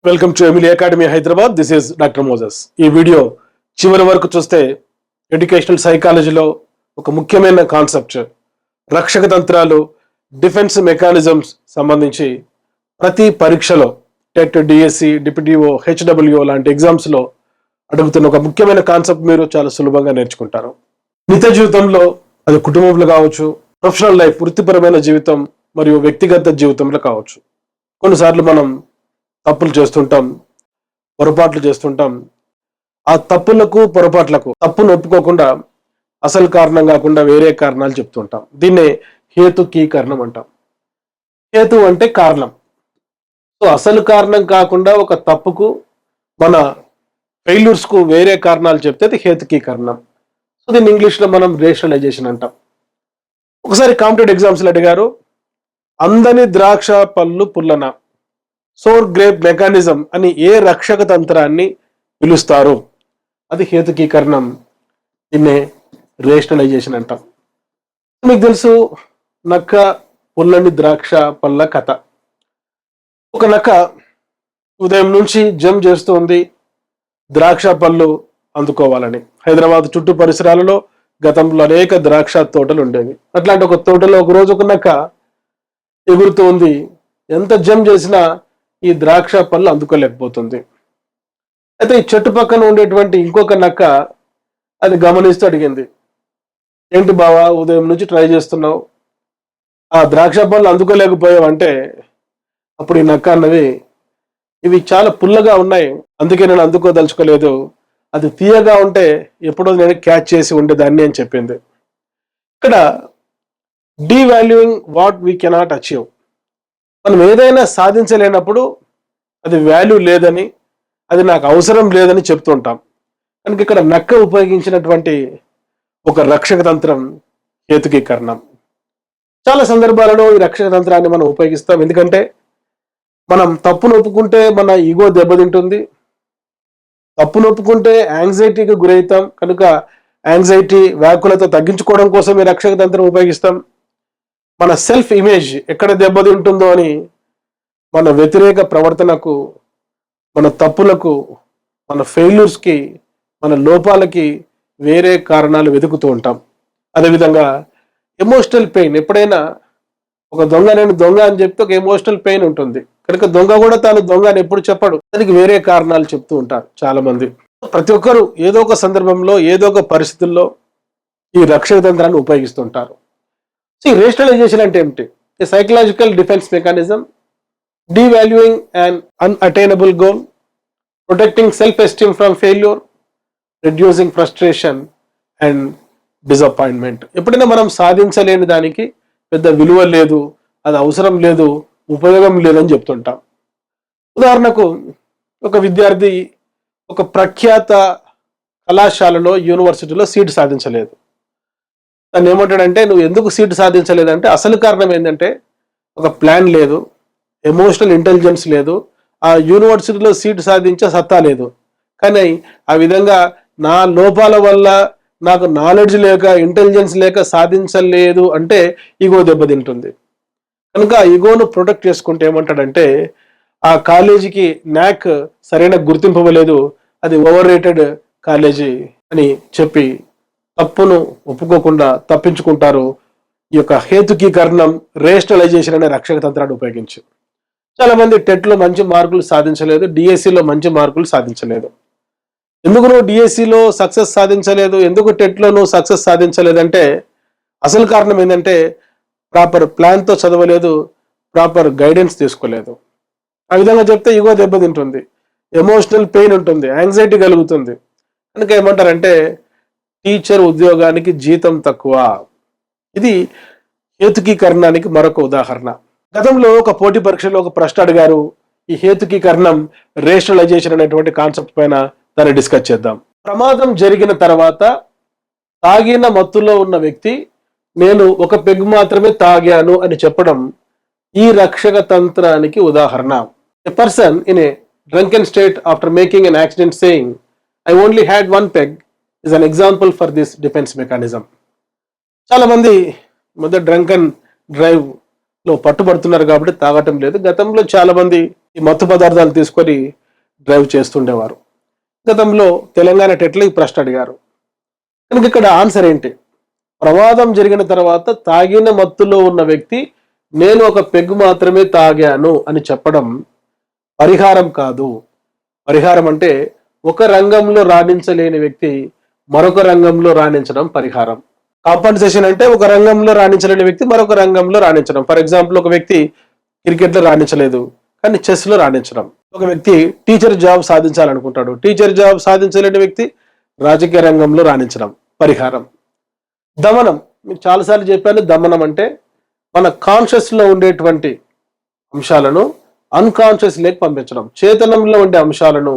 Welcome to Emily Academy Hyderabad. This is doctor Moses. ఈ video చివరి వరకు చూస్తే ఎడ్యుకేషనల్ సైకాలజీలో ఒక ముఖ్యమైన కాన్సెప్ట్ రక్షక తంత్రాలు, డిఫెన్స్ మెకానిజమ్స్ సంబంధించి ప్రతి పరీక్షలో టెట్, డిఎస్సి, డిపిడిఓ, హెచ్డబ్ల్యూఓ లాంటి ఎగ్జామ్స్లో అడుగుతున్న ఒక ముఖ్యమైన కాన్సెప్ట్ మీరు చాలా సులభంగా నేర్చుకుంటారు. నిత్య జీవితంలో అది కుటుంబంలో కావచ్చు, ప్రొఫెషనల్ లైఫ్ వృత్తిపరమైన జీవితం మరియు వ్యక్తిగత జీవితంలో కావచ్చు. కొన్నిసార్లు మనం తప్పులు చేస్తుంటాం, పొరపాట్లు చేస్తుంటాం. ఆ తప్పులకు పొరపాట్లకు తప్పును ఒప్పుకోకుండా అసలు కారణం కాకుండా వేరే కారణాలు చెప్తుంటాం. దీన్నే హేతుకీకరణం అంటాం. హేతు అంటే కారణం. సో అసలు కారణం కాకుండా ఒక తప్పుకు, మన ఫెయిల్యూర్స్ కు వేరే కారణాలు చెప్తే అది హేతుకీకరణం. సో దీన్ని ఇంగ్లీష్లో మనం రేషనలైజేషన్ అంటాం. ఒకసారి కాంపిటేటివ్ ఎగ్జామ్స్లో అడిగారు, అందని ద్రాక్ష పళ్ళు పుల్లన, సోర్ గ్రేప్ మెకానిజం అని ఏ రక్షక తంత్రాన్ని పిలుస్తారు? అది హేతుకీకరణం. దీన్నే రేషనలైజేషన్ అంటాం. మీకు తెలుసు, నక్క పుల్లని ద్రాక్ష పళ్ళ కథ. ఒక నక్క ఉదయం నుంచి జంప్ చేస్తుంది ద్రాక్ష పళ్ళు అందుకోవాలని. హైదరాబాద్ చుట్టూ పరిసరాలలో గతంలో అనేక ద్రాక్ష తోటలు ఉండేవి. అట్లాంటి ఒక తోటలో ఒక రోజు ఒక నక్క ఎగురుతూ ఉంది. ఎంత జంప్ చేసినా ఈ ద్రాక్ష పళ్ళు అందుకోలేకపోతుంది. అయితే ఈ చెట్టు పక్కన ఉండేటువంటి ఇంకొక నక్క అది గమనిస్తూ అడిగింది, ఏంటి బావా, ఉదయం నుంచి ట్రై చేస్తున్నావు, ఆ ద్రాక్ష పళ్ళు అందుకోలేకపోయావు అంటే, అప్పుడు ఈ నక్క అన్నది, ఇవి చాలా పుల్లగా ఉన్నాయి, అందుకే నేను అందుకోదలుచుకోలేదు, అది తీయగా ఉంటే ఎప్పుడో నేను క్యాచ్ చేసి ఉండేదాన్ని అని చెప్పింది. ఇక్కడ డీవాల్యూయింగ్ వాట్ వీ కెనాట్ అచీవ్. మనం ఏదైనా సాధించలేనప్పుడు అది వాల్యూ లేదని, అది నాకు అవసరం లేదని చెప్తుంటాం. కనుక ఇక్కడ నక్క ఉపయోగించినటువంటి ఒక రక్షక తంత్రం హేతుకీకరణం. చాలా సందర్భాలలో ఈ రక్షక తంత్రాన్ని మనం ఉపయోగిస్తాం. ఎందుకంటే మనం తప్పును ఒప్పుకుంటే మన ఈగో దెబ్బతింటుంది. తప్పును ఒప్పుకుంటే యాంగ్జైటీకి గురవుతాం. కనుక యాంగ్జైటీ, వ్యాకులత తగ్గించుకోవడం కోసం ఈ రక్షక తంత్రం ఉపయోగిస్తాం. మన సెల్ఫ్ ఇమేజ్ ఎక్కడ దెబ్బతింటుందో అని మన వ్యతిరేక ప్రవర్తనకు, మన తప్పులకు, మన ఫెయిల్యూర్స్కి, మన లోపాలకి వేరే కారణాలు వెతుకుతూ ఉంటాం. అదేవిధంగా ఎమోషనల్ పెయిన్. ఎప్పుడైనా ఒక దొంగ నేను దొంగ అని చెప్తే ఒక ఎమోషనల్ పెయిన్ ఉంటుంది. కనుక దొంగ కూడా తాను దొంగ అని ఎప్పుడు చెప్పడు, దానికి వేరే కారణాలు చెప్తూ ఉంటారు చాలా మంది. ప్రతి ఒక్కరు ఏదో ఒక సందర్భంలో, ఏదో ఒక పరిస్థితుల్లో ఈ రక్షక తంత్రాన్ని ఉపయోగిస్తుంటారు. సో ఈ రేషనలైజేషన్ అంటే ఏమిటి? A psychological defence mechanism, devaluing an unattainable goal, protecting self-esteem from failure, reducing frustration and disappointment. ఎప్పుడైనా మనం సాధించలేని దానికి పెద్ద విలువ లేదు, అది అవసరం లేదు, ఉపయోగం లేదని చెప్తుంటాం. ఉదాహరణకు ఒక విద్యార్థి ఒక ప్రఖ్యాత కళాశాలలో, యూనివర్సిటీలో సీటు సాధించలేదు. తను ఏమంటాడంటే, నువ్వు ఎందుకు సీటు సాధించలేదంటే అసలు కారణం ఏంటంటే ఒక ప్లాన్ లేదు, ఎమోషనల్ ఇంటెలిజెన్స్ లేదు, ఆ యూనివర్సిటీలో సీటు సాధించే సత్తా లేదు. కానీ ఆ విధంగా నా లోపాల వల్ల, నాకు నాలెడ్జ్ లేక, ఇంటెలిజెన్స్ లేక సాధించలేదు అంటే ఈగో దెబ్బతింటుంది. కనుక ఆ ఈగోను ప్రొటెక్ట్ చేసుకుంటే ఏమంటాడంటే, ఆ కాలేజీకి నాక్ సరైన గుర్తింపు ఇవ్వలేదు, అది ఓవర్ రేటెడ్ కాలేజీ అని చెప్పి తప్పును ఒప్పుకోకుండా తప్పించుకుంటారు. ఈ యొక్క హేతుకీకరణం, రేషనలైజేషన్ అనే రక్షక తంత్రాన్ని ఉపయోగించి. చాలా మంది టెట్లో మంచి మార్కులు సాధించలేదు, డిఎస్సిలో మంచి మార్కులు సాధించలేదు. ఎందుకు నువ్వు డిఎస్సిలో సక్సెస్ సాధించలేదు, ఎందుకు టెట్లో నువ్వు సక్సెస్ సాధించలేదంటే అసలు కారణం ఏంటంటే ప్రాపర్ ప్లాన్తో చదవలేదు, ప్రాపర్ గైడెన్స్ తీసుకోలేదు. ఆ విధంగా చెప్తే ఈగో దెబ్బతింటుంది, ఎమోషనల్ పెయిన్ ఉంటుంది, యాంగ్జైటీ కలుగుతుంది. కనుక ఏమంటారంటే టీచర్ ఉద్యోగానికి జీతం తక్కువ. ఇది హేతుకీకరణానికి మరొక ఉదాహరణ. గతంలో ఒక పోటీ పరీక్షలో ఒక ప్రశ్న అడిగారు. ఈ హేతుకీకరణం, రేషనలైజేషన్ అనేటువంటి కాన్సెప్ట్ పైన దాన్ని డిస్కస్ చేద్దాం. ప్రమాదం జరిగిన తర్వాత తాగిన మత్తులో ఉన్న వ్యక్తి నేను ఒక పెగ్ మాత్రమే తాగాను అని చెప్పడం ఈ రక్షక తంత్రానికి ఉదాహరణ. A person in a drunken state after making N accident saying I only had one peg is an example for this defense mechanism. చాలా మంది మధ్య డ్రంకన్ డ్రైవ్ లో పట్టుబడుతున్నారు కాబట్టి తాగటం లేదు. గతంలో చాలా మంది ఈ మత్తు పదార్థాలు తీసుకొని డ్రైవ్ చేస్తుండేవారు. గతంలో తెలంగాణ టెట్లో ఈ ప్రశ్న అడిగారు. కనుక ఇక్కడ ఆన్సర్ ఏంటి? ప్రమాదం జరిగిన తర్వాత తాగిన మత్తులో ఉన్న వ్యక్తి నేను ఒక పెగ్గు మాత్రమే తాగాను అని చెప్పడం పరిహారం కాదు. పరిహారం అంటే ఒక రంగంలో రాణించలేని వ్యక్తి మరొక రంగంలో రాణించడం పరిహారం. కాంపన్సేషన్ అంటే ఒక రంగంలో రాణించలేని వ్యక్తి మరొక రంగంలో రాణించడం. ఫర్ ఎగ్జాంపుల్, ఒక వ్యక్తి క్రికెట్లో రాణించలేదు కానీ చెస్లో రాణించడం. ఒక వ్యక్తి టీచర్ జాబ్ సాధించాలనుకుంటాడు, టీచర్ జాబ్ సాధించలేని వ్యక్తి రాజకీయ రంగంలో రాణించడం పరిహారం. దమనం, మీకు చాలాసార్లు చెప్పాను, దమనం అంటే మన కాన్షియస్లో ఉండేటువంటి అంశాలను అన్కాన్షియస్ లేకి పంపించడం, చేతనంలో ఉండే అంశాలను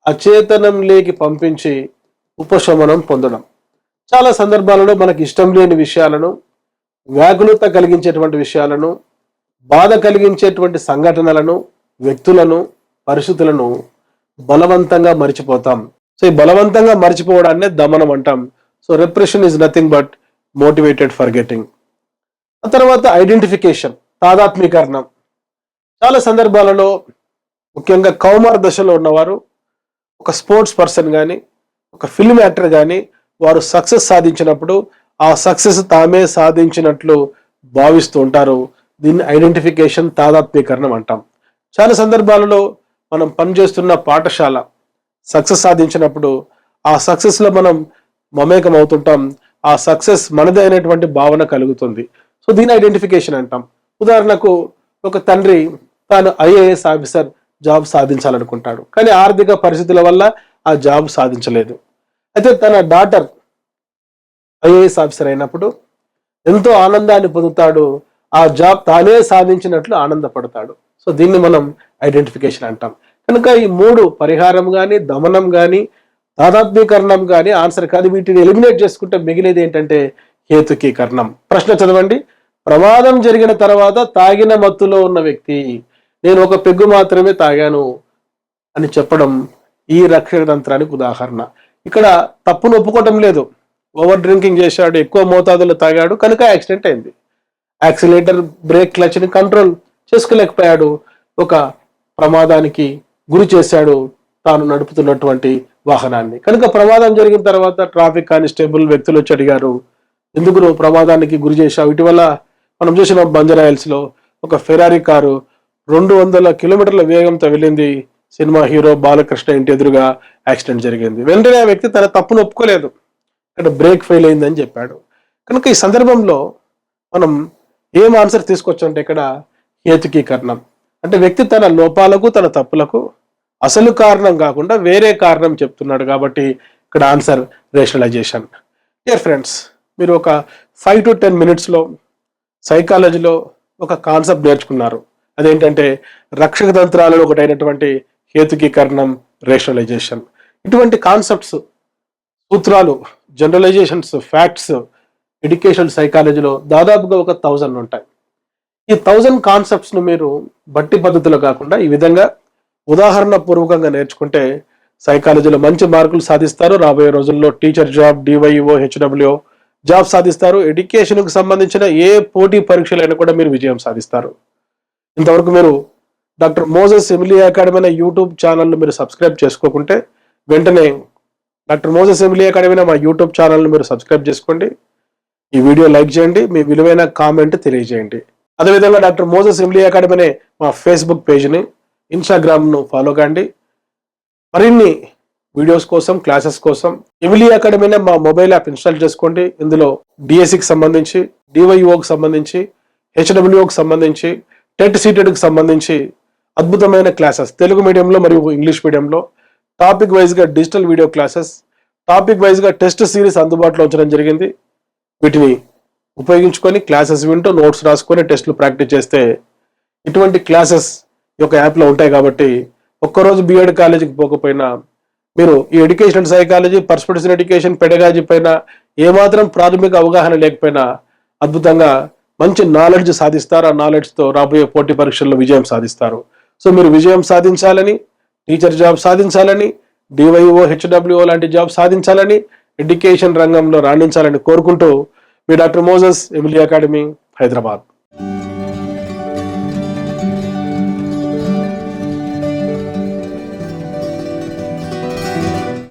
అచేతనం లేకి పంపించి ఉపశమనం పొందడం. చాలా సందర్భాలలో మనకి ఇష్టం లేని విషయాలను, వ్యాకులత కలిగించేటువంటి విషయాలను, బాధ కలిగించేటువంటి సంఘటనలను, వ్యక్తులను, పరిస్థితులను బలవంతంగా మర్చిపోతాం. సో ఈ బలవంతంగా మర్చిపోవడాన్నే దమనం అంటాం. So repression is nothing but motivated forgetting. ఆ తర్వాత ఐడెంటిఫికేషన్, తాదాత్మీకరణం. చాలా సందర్భాలలో ముఖ్యంగా కౌమార దశలో ఉన్నవారు ఒక స్పోర్ట్స్ పర్సన్ కానీ ఒక ఫిల్మ్ యాక్టర్ కానీ వారు సక్సెస్ సాధించినప్పుడు ఆ సక్సెస్ తామే సాధించినట్లు భావిస్తూ ఉంటారు. దీన్ని ఐడెంటిఫికేషన్, తాదాత్మీకరణం అంటాం. చాలా సందర్భాలలో మనం పనిచేస్తున్న పాఠశాల సక్సెస్ సాధించినప్పుడు ఆ సక్సెస్లో మనం మమేకం అవుతుంటాం, ఆ సక్సెస్ మనదే అనేటువంటి భావన కలుగుతుంది. సో దీన్ని ఐడెంటిఫికేషన్ అంటాం. ఉదాహరణకు, ఒక తండ్రి తాను ఐఏఎస్ ఆఫీసర్ జాబ్ సాధించాలనుకుంటాడు కానీ ఆర్థిక పరిస్థితుల వల్ల ఆ జాబ్ సాధించలేదు. అయితే తన డాటర్ ఐఏఎస్ ఆఫీసర్ అయినప్పుడు ఎంతో ఆనందాన్ని పొందుతాడు, ఆ జాబ్ తానే సాధించినట్లు ఆనందపడతాడు. సో దీన్ని మనం ఐడెంటిఫికేషన్ అంటాం. కనుక ఈ మూడు, పరిహారం కానీ, దమనం కానీ, తాదాత్మీకరణం కానీ ఆన్సర్ కాదు. వీటిని ఎలిమినేట్ చేసుకుంటే మిగిలేది ఏంటంటే హేతుకీకరణం. ప్రశ్న చదవండి. ప్రమాదం జరిగిన తర్వాత తాగిన మత్తులో ఉన్న వ్యక్తి నేను ఒక పెగ్గు మాత్రమే తాగాను అని చెప్పడం ఈ రక్షక తంత్రానికి ఉదాహరణ. ఇక్కడ తప్పును ఒప్పుకోవటం లేదు, ఓవర్ డ్రింకింగ్ చేశాడు, ఎక్కువ మోతాదులో తాగాడు కనుక యాక్సిడెంట్ అయింది. యాక్సిలేటర్, బ్రేక్, క్లచ్ని కంట్రోల్ చేసుకోలేకపోయాడు, ఒక ప్రమాదానికి గురి చేశాడు తాను నడుపుతున్నటువంటి వాహనాన్ని. కనుక ప్రమాదం జరిగిన తర్వాత ట్రాఫిక్ కానిస్టేబుల్ వ్యక్తులు వచ్చి అడిగారు, ఎందుకు నువ్వు ప్రమాదానికి గురి చేశావు? ఇటీవల మనం చూసిన బంజారాహిల్స్లో ఒక ఫెరారీ కారు 200 కిలోమీటర్ల వేగంతో వెళ్ళింది. సినిమా హీరో బాలకృష్ణ ఇంటి ఎదురుగా యాక్సిడెంట్ జరిగింది. వెంటనే ఆ వ్యక్తి తన తప్పును ఒప్పుకోలేదు, ఇక్కడ బ్రేక్ ఫెయిల్ అయిందని చెప్పాడు. కనుక ఈ సందర్భంలో మనం ఏం ఆన్సర్ తీసుకొచ్చు అంటే ఇక్కడ హేతుకీకరణం. అంటే వ్యక్తి తన లోపాలకు, తన తప్పులకు అసలు కారణం కాకుండా వేరే కారణం చెప్తున్నాడు కాబట్టి ఇక్కడ ఆన్సర్ రేషనలైజేషన్. డియర్ ఫ్రెండ్స్, మీరు ఒక 5 to 10 minutesలో సైకాలజీలో ఒక కాన్సెప్ట్ నేర్చుకున్నారు. అదేంటంటే రక్షక తంత్రాలలో ఒకటైనటువంటి హేతుకీకరణం, రేషనలైజేషన్. ఇటువంటి కాన్సెప్ట్స్, సూత్రాలు, జనరలైజేషన్స్, ఫ్యాక్ట్స్ ఎడ్యుకేషన్ సైకాలజీలో దాదాపుగా ఒక 1000 ఉంటాయి. ఈ 1000 కాన్సెప్ట్స్ను మీరు బట్టి పద్ధతిలో కాకుండా ఈ విధంగా ఉదాహరణ పూర్వకంగా నేర్చుకుంటే సైకాలజీలో మంచి మార్కులు సాధిస్తారు. రాబోయే రోజుల్లో టీచర్ జాబ్, డివైఓ, హెచ్డబ్ల్యూఓ జాబ్ సాధిస్తారు. ఎడ్యుకేషన్కు సంబంధించిన ఏ పోటీ పరీక్షలైనా కూడా మీరు విజయం సాధిస్తారు. ఇంతవరకు మీరు డాక్టర్ మోజెస్ ఎమిలీ అకాడమీ అనే యూట్యూబ్ ఛానల్ను మీరు సబ్స్క్రైబ్ చేసుకోకుంటే వెంటనే డాక్టర్ మోజెస్ ఎమిలీ అకాడమీ మా యూట్యూబ్ ఛానల్ను మీరు సబ్స్క్రైబ్ చేసుకోండి. ఈ వీడియో లైక్ చేయండి, మీ విలువైన కామెంట్ తెలియజేయండి. అదేవిధంగా డాక్టర్ మోజెస్ ఎమిలీ అకాడమీ అనే మా ఫేస్బుక్ పేజ్ని, ఇన్స్టాగ్రామ్ను ఫాలో కండి. మరిన్ని వీడియోస్ కోసం, క్లాసెస్ కోసం ఎమిలీ అకాడమీ మా మొబైల్ యాప్ ఇన్స్టాల్ చేసుకోండి. ఇందులో డిఎస్సికి సంబంధించి, డివైఓకి సంబంధించి, హెచ్డబ్ల్యూఓకి సంబంధించి, టెట్ సీటెడ్కి సంబంధించి అద్భుతమైన క్లాసెస్ తెలుగు మీడియంలో మరియు ఇంగ్లీష్ మీడియంలో టాపిక్ వైజ్గా డిజిటల్ వీడియో క్లాసెస్, టాపిక్ వైజ్గా టెస్ట్ సిరీస్ అందుబాటులో ఉంచడం జరిగింది. వీటిని ఉపయోగించుకొని క్లాసెస్ వింటూ నోట్స్ రాసుకొని టెస్టులు ప్రాక్టీస్ చేస్తే ఇటువంటి క్లాసెస్ ఈ యొక్క యాప్లో ఉంటాయి. కాబట్టి ఒక్కరోజు బిఎడ్ కాలేజీకి పోకపోయినా మీరు ఈ education psychology, perspective education, pedagogy పైన ఏమాత్రం ప్రాథమిక అవగాహన లేకపోయినా అద్భుతంగా మంచి నాలెడ్జ్ సాధిస్తారు. ఆ నాలెడ్జ్తో రాబోయే పోటీ పరీక్షల్లో విజయం సాధిస్తారు. సో మీరు విజయం సాధించాలని, టీచర్ జాబ్ సాధించాలని, డివైఓ, హెచ్డబ్ల్యూఓ లాంటి జాబ్ సాధించాలని, ఎడ్యుకేషన్ రంగంలో రాణించాలని కోరుకుంటూ మీ doctor Moses Emily Academy, Hyderabad.